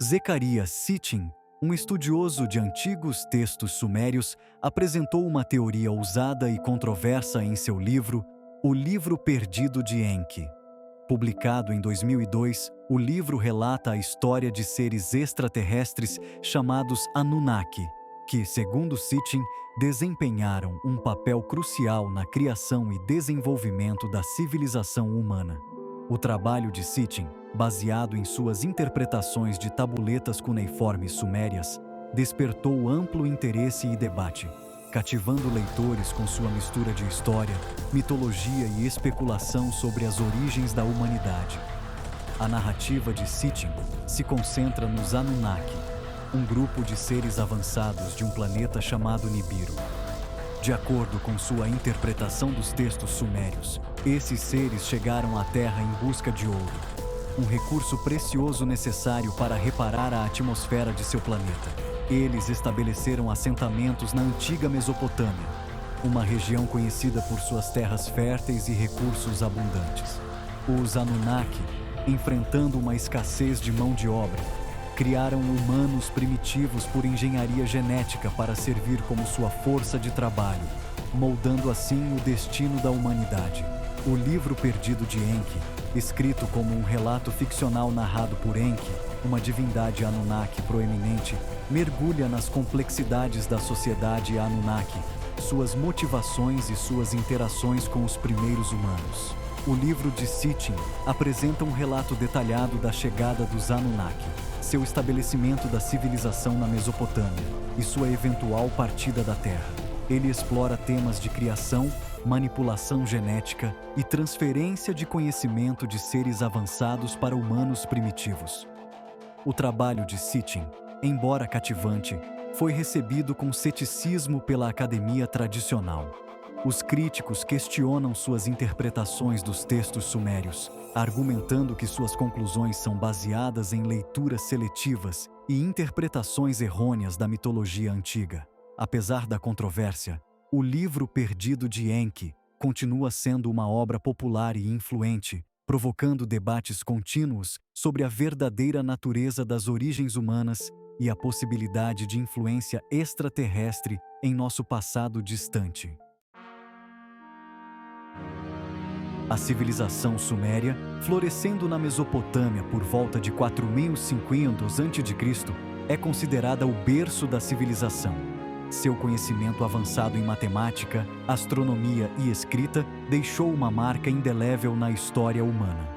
Zecharia Sitchin, um estudioso de antigos textos sumérios, apresentou uma teoria ousada e controversa em seu livro, O Livro Perdido de Enki. Publicado em 2002, o livro relata a história de seres extraterrestres chamados Anunnaki, que, segundo Sitchin, desempenharam um papel crucial na criação e desenvolvimento da civilização humana. O trabalho de Sitchin, baseado em suas interpretações de tabuletas cuneiformes sumérias, despertou amplo interesse e debate, cativando leitores com sua mistura de história, mitologia e especulação sobre as origens da humanidade. A narrativa de Sitchin se concentra nos Anunnaki, um grupo de seres avançados de um planeta chamado Nibiru. De acordo com sua interpretação dos textos sumérios, esses seres chegaram à Terra em busca de ouro, um recurso precioso necessário para reparar a atmosfera de seu planeta. Eles estabeleceram assentamentos na antiga Mesopotâmia, uma região conhecida por suas terras férteis e recursos abundantes. Os Anunnaki, enfrentando uma escassez de mão de obra, criaram humanos primitivos por engenharia genética para servir como sua força de trabalho, moldando assim o destino da humanidade. O Livro Perdido de Enki, escrito como um relato ficcional narrado por Enki, uma divindade Anunnaki proeminente, mergulha nas complexidades da sociedade Anunnaki, suas motivações e suas interações com os primeiros humanos. O livro de Sitchin apresenta um relato detalhado da chegada dos Anunnaki, seu estabelecimento da civilização na Mesopotâmia e sua eventual partida da Terra. Ele explora temas de criação, manipulação genética e transferência de conhecimento de seres avançados para humanos primitivos. O trabalho de Sitchin, embora cativante, foi recebido com ceticismo pela academia tradicional. Os críticos questionam suas interpretações dos textos sumérios, argumentando que suas conclusões são baseadas em leituras seletivas e interpretações errôneas da mitologia antiga. Apesar da controvérsia, O Livro Perdido de Enki continua sendo uma obra popular e influente, provocando debates contínuos sobre a verdadeira natureza das origens humanas e a possibilidade de influência extraterrestre em nosso passado distante. A civilização suméria, florescendo na Mesopotâmia por volta de 4500 a.C., é considerada o berço da civilização. Seu conhecimento avançado em matemática, astronomia e escrita deixou uma marca indelével na história humana.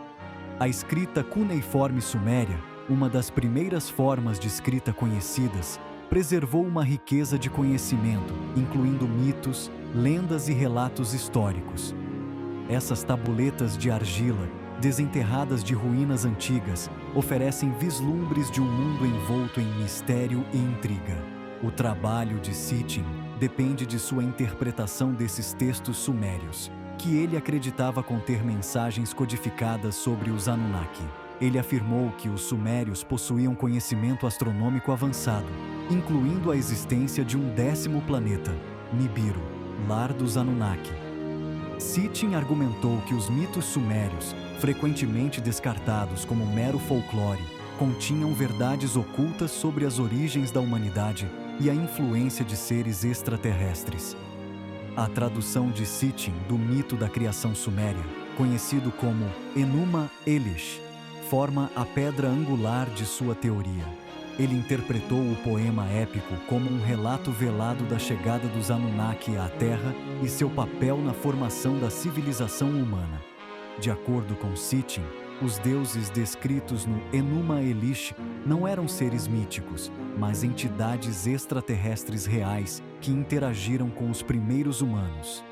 A escrita cuneiforme suméria, uma das primeiras formas de escrita conhecidas, preservou uma riqueza de conhecimento, incluindo mitos, lendas e relatos históricos. Essas tabuletas de argila, desenterradas de ruínas antigas, oferecem vislumbres de um mundo envolto em mistério e intriga. O trabalho de Sitchin depende de sua interpretação desses textos sumérios, que ele acreditava conter mensagens codificadas sobre os Anunnaki. Ele afirmou que os sumérios possuíam conhecimento astronômico avançado, incluindo a existência de um 10º planeta, Nibiru, lar dos Anunnaki. Sitchin argumentou que os mitos sumérios, frequentemente descartados como mero folclore, continham verdades ocultas sobre as origens da humanidade e a influência de seres extraterrestres. A tradução de Sitchin do mito da criação suméria, conhecido como Enuma Elish, forma a pedra angular de sua teoria. Ele interpretou o poema épico como um relato velado da chegada dos Anunnaki à Terra e seu papel na formação da civilização humana. De acordo com Sitchin, os deuses descritos no Enuma Elish não eram seres míticos, mas entidades extraterrestres reais que interagiram com os primeiros humanos.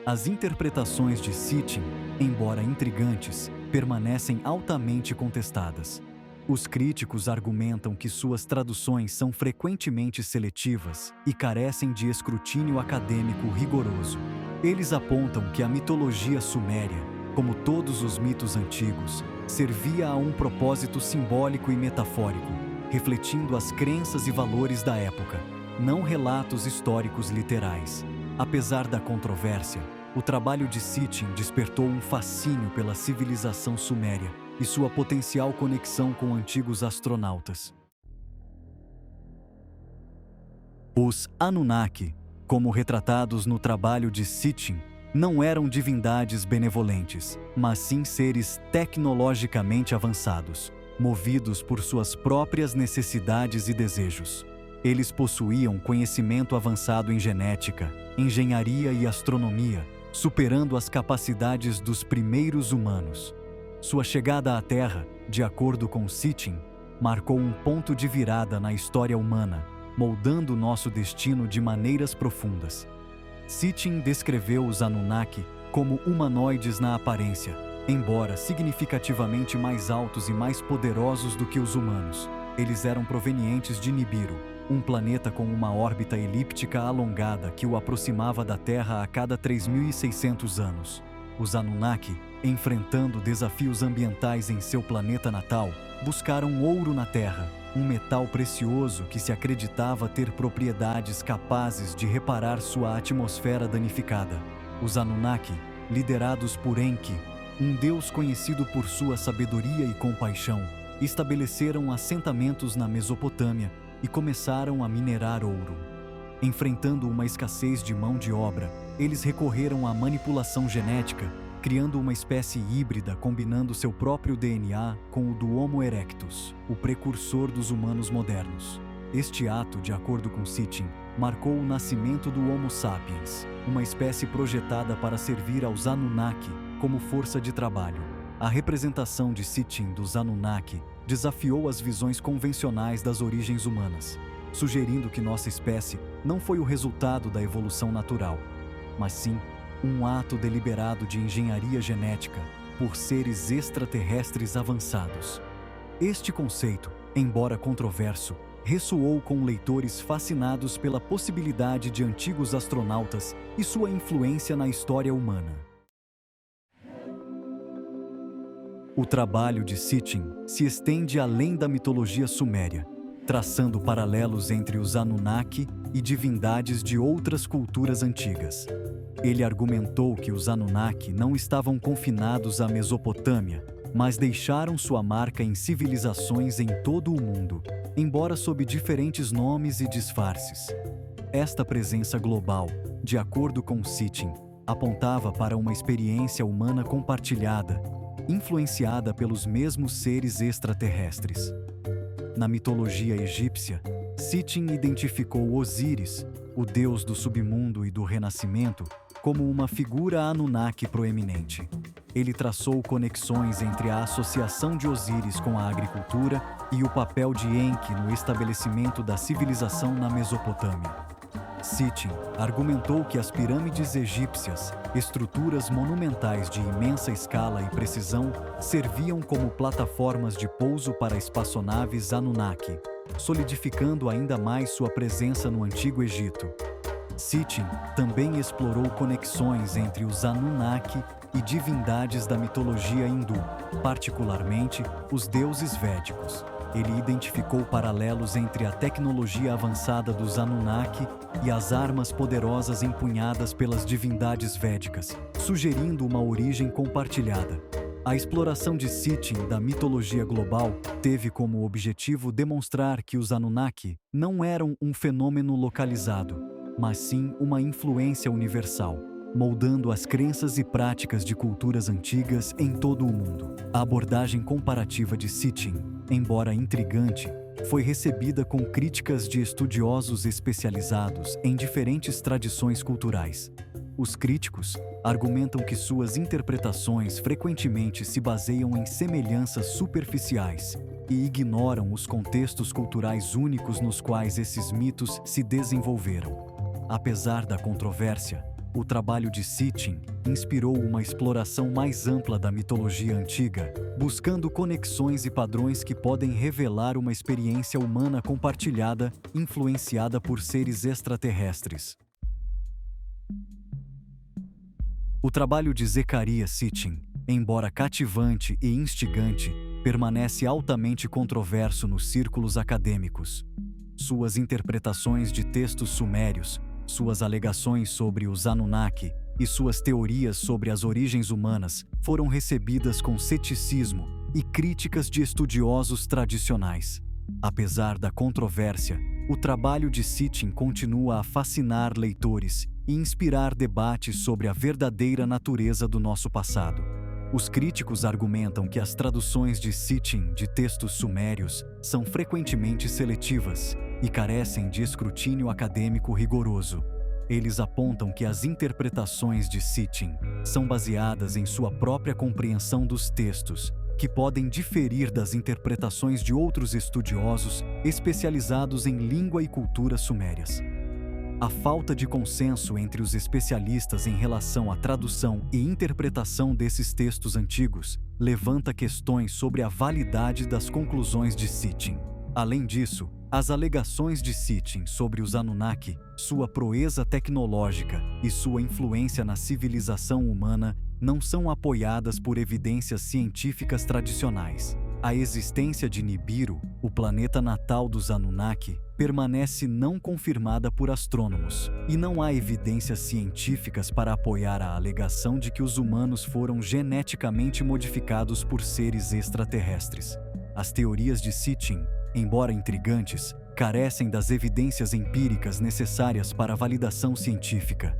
As interpretações de Sitchin, embora intrigantes, permanecem altamente contestadas. Os críticos argumentam que suas traduções são frequentemente seletivas e carecem de escrutínio acadêmico rigoroso. Eles apontam que a mitologia suméria, como todos os mitos antigos, servia a um propósito simbólico e metafórico, refletindo as crenças e valores da época, não relatos históricos literais. Apesar da controvérsia, o trabalho de Sitchin despertou um fascínio pela civilização suméria e sua potencial conexão com antigos astronautas. Os Anunnaki, como retratados no trabalho de Sitchin, não eram divindades benevolentes, mas sim seres tecnologicamente avançados, movidos por suas próprias necessidades e desejos. Eles possuíam conhecimento avançado em genética, engenharia e astronomia, superando as capacidades dos primeiros humanos. Sua chegada à Terra, de acordo com Sitchin, marcou um ponto de virada na história humana, moldando nosso destino de maneiras profundas. Sitchin descreveu os Anunnaki como humanoides na aparência, embora significativamente mais altos e mais poderosos do que os humanos. Eles eram provenientes de Nibiru, um planeta com uma órbita elíptica alongada que o aproximava da Terra a cada 3.600 anos. Os Anunnaki, enfrentando desafios ambientais em seu planeta natal, buscaram ouro na Terra, um metal precioso que se acreditava ter propriedades capazes de reparar sua atmosfera danificada. Os Anunnaki, liderados por Enki, um deus conhecido por sua sabedoria e compaixão, estabeleceram assentamentos na Mesopotâmia e começaram a minerar ouro. Enfrentando uma escassez de mão de obra, eles recorreram à manipulação genética, criando uma espécie híbrida combinando seu próprio DNA com o do Homo erectus, o precursor dos humanos modernos. Este ato, de acordo com Sitchin, marcou o nascimento do Homo sapiens, uma espécie projetada para servir aos Anunnaki como força de trabalho. A representação de Sitchin dos Anunnaki desafiou as visões convencionais das origens humanas, sugerindo que nossa espécie não foi o resultado da evolução natural, mas sim um ato deliberado de engenharia genética por seres extraterrestres avançados. Este conceito, embora controverso, ressoou com leitores fascinados pela possibilidade de antigos astronautas e sua influência na história humana. O trabalho de Sitchin se estende além da mitologia suméria, traçando paralelos entre os Anunnaki e divindades de outras culturas antigas. Ele argumentou que os Anunnaki não estavam confinados à Mesopotâmia, mas deixaram sua marca em civilizações em todo o mundo, embora sob diferentes nomes e disfarces. Esta presença global, de acordo com Sitchin, apontava para uma experiência humana compartilhada, influenciada pelos mesmos seres extraterrestres. Na mitologia egípcia, Sitchin identificou Osíris, o deus do submundo e do renascimento, como uma figura Anunnaki proeminente. Ele traçou conexões entre a associação de Osíris com a agricultura e o papel de Enki no estabelecimento da civilização na Mesopotâmia. Sitchin argumentou que as pirâmides egípcias, estruturas monumentais de imensa escala e precisão, serviam como plataformas de pouso para espaçonaves Anunnaki, solidificando ainda mais sua presença no Antigo Egito. Sitchin também explorou conexões entre os Anunnaki e divindades da mitologia hindu, particularmente os deuses védicos. Ele identificou paralelos entre a tecnologia avançada dos Anunnaki e as armas poderosas empunhadas pelas divindades védicas, sugerindo uma origem compartilhada. A exploração de Sitchin da mitologia global teve como objetivo demonstrar que os Anunnaki não eram um fenômeno localizado, mas sim uma influência universal, moldando as crenças e práticas de culturas antigas em todo o mundo. A abordagem comparativa de Sitchin, embora intrigante, foi recebida com críticas de estudiosos especializados em diferentes tradições culturais. Os críticos argumentam que suas interpretações frequentemente se baseiam em semelhanças superficiais e ignoram os contextos culturais únicos nos quais esses mitos se desenvolveram. Apesar da controvérsia, o trabalho de Sitchin inspirou uma exploração mais ampla da mitologia antiga, buscando conexões e padrões que podem revelar uma experiência humana compartilhada, influenciada por seres extraterrestres. O trabalho de Zecharia Sitchin, embora cativante e instigante, permanece altamente controverso nos círculos acadêmicos. Suas interpretações de textos sumérios, suas alegações sobre os Anunnaki e suas teorias sobre as origens humanas foram recebidas com ceticismo e críticas de estudiosos tradicionais. Apesar da controvérsia, o trabalho de Sitchin continua a fascinar leitores e inspirar debates sobre a verdadeira natureza do nosso passado. Os críticos argumentam que as traduções de Sitchin de textos sumérios são frequentemente seletivas e carecem de escrutínio acadêmico rigoroso. Eles apontam que as interpretações de Sitchin são baseadas em sua própria compreensão dos textos, que podem diferir das interpretações de outros estudiosos especializados em língua e cultura sumérias. A falta de consenso entre os especialistas em relação à tradução e interpretação desses textos antigos levanta questões sobre a validade das conclusões de Sitchin. Além disso, as alegações de Sitchin sobre os Anunnaki, sua proeza tecnológica e sua influência na civilização humana não são apoiadas por evidências científicas tradicionais. A existência de Nibiru, o planeta natal dos Anunnaki, permanece não confirmada por astrônomos, e não há evidências científicas para apoiar a alegação de que os humanos foram geneticamente modificados por seres extraterrestres. As teorias de Sitchin, embora intrigantes, carecem das evidências empíricas necessárias para a validação científica.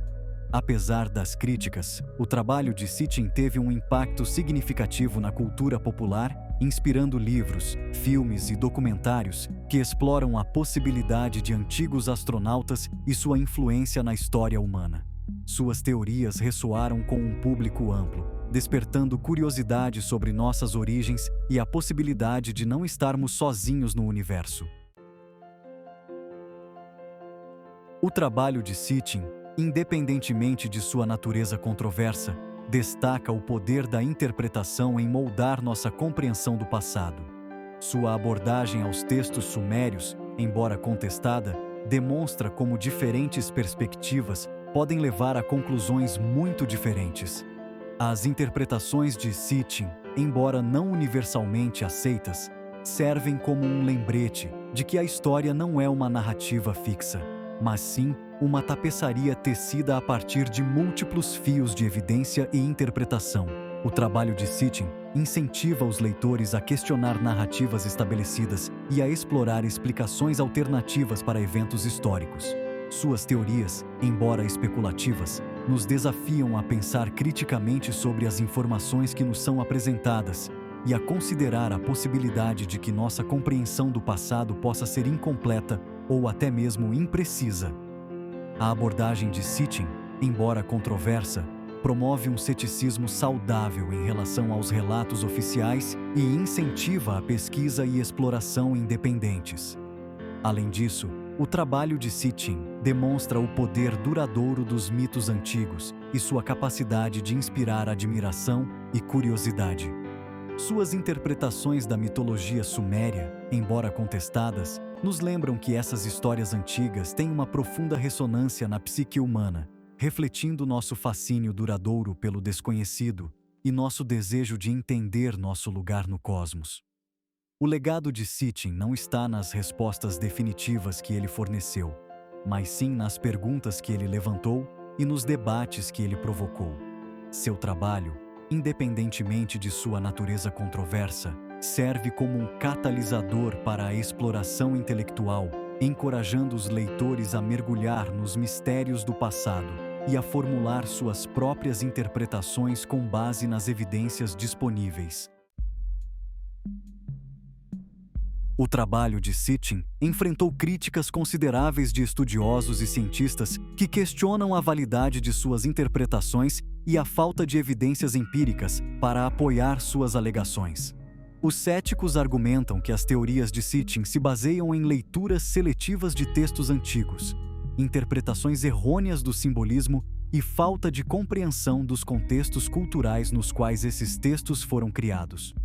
Apesar das críticas, o trabalho de Sitchin teve um impacto significativo na cultura popular, inspirando livros, filmes e documentários que exploram a possibilidade de antigos astronautas e sua influência na história humana. Suas teorias ressoaram com um público amplo, despertando curiosidade sobre nossas origens e a possibilidade de não estarmos sozinhos no universo. O trabalho de Sitchin, independentemente de sua natureza controversa, destaca o poder da interpretação em moldar nossa compreensão do passado. Sua abordagem aos textos sumérios, embora contestada, demonstra como diferentes perspectivas podem levar a conclusões muito diferentes. As interpretações de Sitchin, embora não universalmente aceitas, servem como um lembrete de que a história não é uma narrativa fixa, mas sim uma tapeçaria tecida a partir de múltiplos fios de evidência e interpretação. O trabalho de Sitchin incentiva os leitores a questionar narrativas estabelecidas e a explorar explicações alternativas para eventos históricos. Suas teorias, embora especulativas, nos desafiam a pensar criticamente sobre as informações que nos são apresentadas e a considerar a possibilidade de que nossa compreensão do passado possa ser incompleta ou até mesmo imprecisa. A abordagem de Sitchin, embora controversa, promove um ceticismo saudável em relação aos relatos oficiais e incentiva a pesquisa e exploração independentes. Além disso, o trabalho de Sitchin demonstra o poder duradouro dos mitos antigos e sua capacidade de inspirar admiração e curiosidade. Suas interpretações da mitologia suméria, embora contestadas, nos lembram que essas histórias antigas têm uma profunda ressonância na psique humana, refletindo nosso fascínio duradouro pelo desconhecido e nosso desejo de entender nosso lugar no cosmos. O legado de Sitchin não está nas respostas definitivas que ele forneceu, mas sim nas perguntas que ele levantou e nos debates que ele provocou. Seu trabalho, independentemente de sua natureza controversa, serve como um catalisador para a exploração intelectual, encorajando os leitores a mergulhar nos mistérios do passado e a formular suas próprias interpretações com base nas evidências disponíveis. O trabalho de Sitchin enfrentou críticas consideráveis de estudiosos e cientistas que questionam a validade de suas interpretações e a falta de evidências empíricas para apoiar suas alegações. Os céticos argumentam que as teorias de Sitchin se baseiam em leituras seletivas de textos antigos, interpretações errôneas do simbolismo e falta de compreensão dos contextos culturais nos quais esses textos foram criados.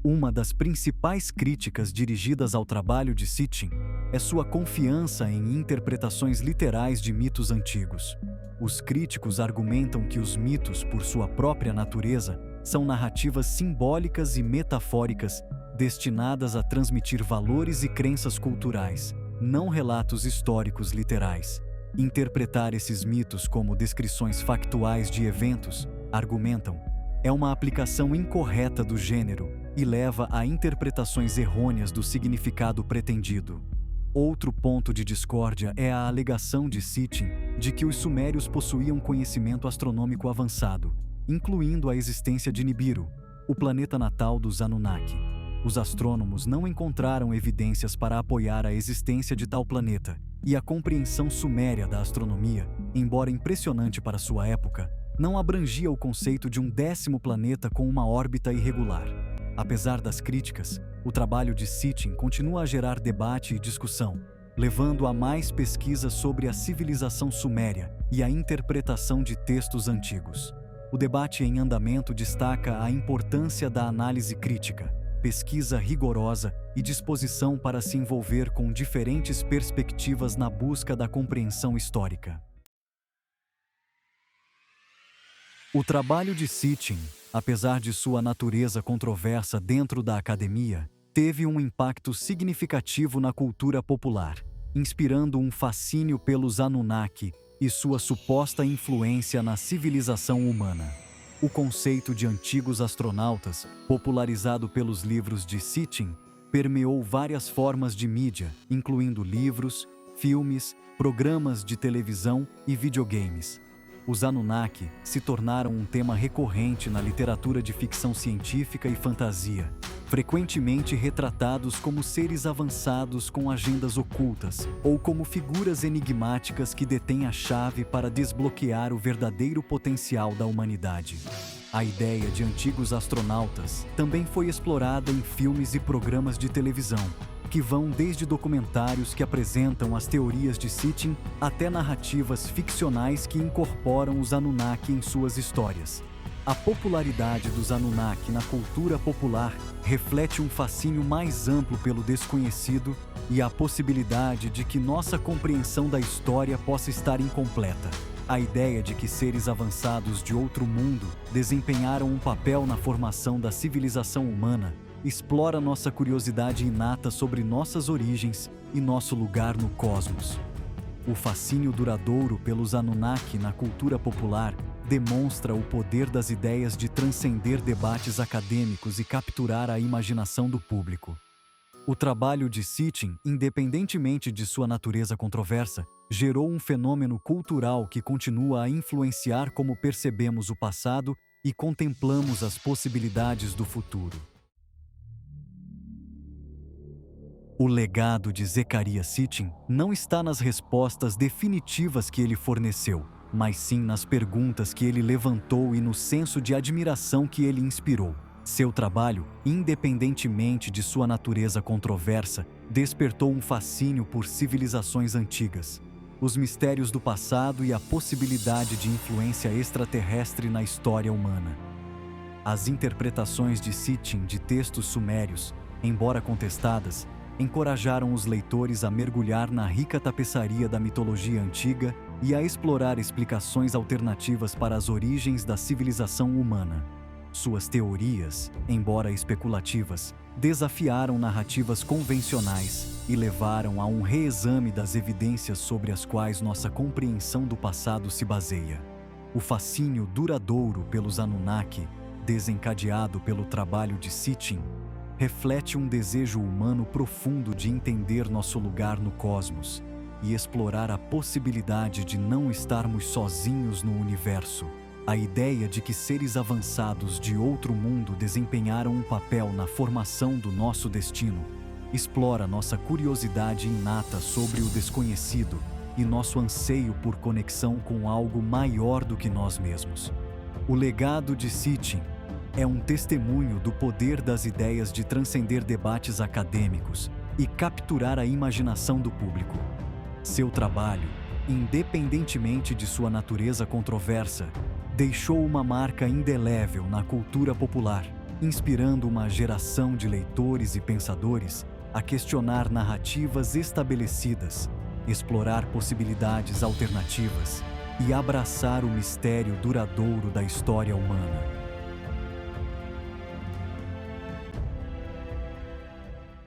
Uma das principais críticas dirigidas ao trabalho de Sitchin é sua confiança em interpretações literais de mitos antigos. Os críticos argumentam que os mitos, por sua própria natureza, são narrativas simbólicas e metafóricas destinadas a transmitir valores e crenças culturais, não relatos históricos literais. Interpretar esses mitos como descrições factuais de eventos, argumentam, é uma aplicação incorreta do gênero e leva a interpretações errôneas do significado pretendido. Outro ponto de discórdia é a alegação de Sitchin de que os sumérios possuíam conhecimento astronômico avançado, incluindo a existência de Nibiru, o planeta natal dos Anunnaki. Os astrônomos não encontraram evidências para apoiar a existência de tal planeta, e a compreensão suméria da astronomia, embora impressionante para sua época, não abrangia o conceito de um 10º planeta com uma órbita irregular. Apesar das críticas, o trabalho de Sitchin continua a gerar debate e discussão, levando a mais pesquisas sobre a civilização suméria e a interpretação de textos antigos. O debate em andamento destaca a importância da análise crítica, pesquisa rigorosa e disposição para se envolver com diferentes perspectivas na busca da compreensão histórica. O trabalho de Sitchin, apesar de sua natureza controversa dentro da academia, teve um impacto significativo na cultura popular, inspirando um fascínio pelos Anunnaki e sua suposta influência na civilização humana. O conceito de antigos astronautas, popularizado pelos livros de Sitchin, permeou várias formas de mídia, incluindo livros, filmes, programas de televisão e videogames. Os Anunnaki se tornaram um tema recorrente na literatura de ficção científica e fantasia, frequentemente retratados como seres avançados com agendas ocultas ou como figuras enigmáticas que detêm a chave para desbloquear o verdadeiro potencial da humanidade. A ideia de antigos astronautas também foi explorada em filmes e programas de televisão, que vão desde documentários que apresentam as teorias de Sitchin até narrativas ficcionais que incorporam os Anunnaki em suas histórias. A popularidade dos Anunnaki na cultura popular reflete um fascínio mais amplo pelo desconhecido e a possibilidade de que nossa compreensão da história possa estar incompleta. A ideia de que seres avançados de outro mundo desempenharam um papel na formação da civilização humana explora nossa curiosidade inata sobre nossas origens e nosso lugar no cosmos. O fascínio duradouro pelos Anunnaki na cultura popular demonstra o poder das ideias de transcender debates acadêmicos e capturar a imaginação do público. O trabalho de Sitchin, independentemente de sua natureza controversa, gerou um fenômeno cultural que continua a influenciar como percebemos o passado e contemplamos as possibilidades do futuro. O legado de Zecharia Sitchin não está nas respostas definitivas que ele forneceu, mas sim nas perguntas que ele levantou e no senso de admiração que ele inspirou. Seu trabalho, independentemente de sua natureza controversa, despertou um fascínio por civilizações antigas, os mistérios do passado e a possibilidade de influência extraterrestre na história humana. As interpretações de Sitchin de textos sumérios, embora contestadas, encorajaram os leitores a mergulhar na rica tapeçaria da mitologia antiga e a explorar explicações alternativas para as origens da civilização humana. Suas teorias, embora especulativas, desafiaram narrativas convencionais e levaram a um reexame das evidências sobre as quais nossa compreensão do passado se baseia. O fascínio duradouro pelos Anunnaki, desencadeado pelo trabalho de Sitchin, reflete um desejo humano profundo de entender nosso lugar no cosmos e explorar a possibilidade de não estarmos sozinhos no universo. A ideia de que seres avançados de outro mundo desempenharam um papel na formação do nosso destino explora nossa curiosidade inata sobre o desconhecido e nosso anseio por conexão com algo maior do que nós mesmos. O legado de Sitchin é um testemunho do poder das ideias de transcender debates acadêmicos e capturar a imaginação do público. Seu trabalho, independentemente de sua natureza controversa, deixou uma marca indelével na cultura popular, inspirando uma geração de leitores e pensadores a questionar narrativas estabelecidas, explorar possibilidades alternativas e abraçar o mistério duradouro da história humana.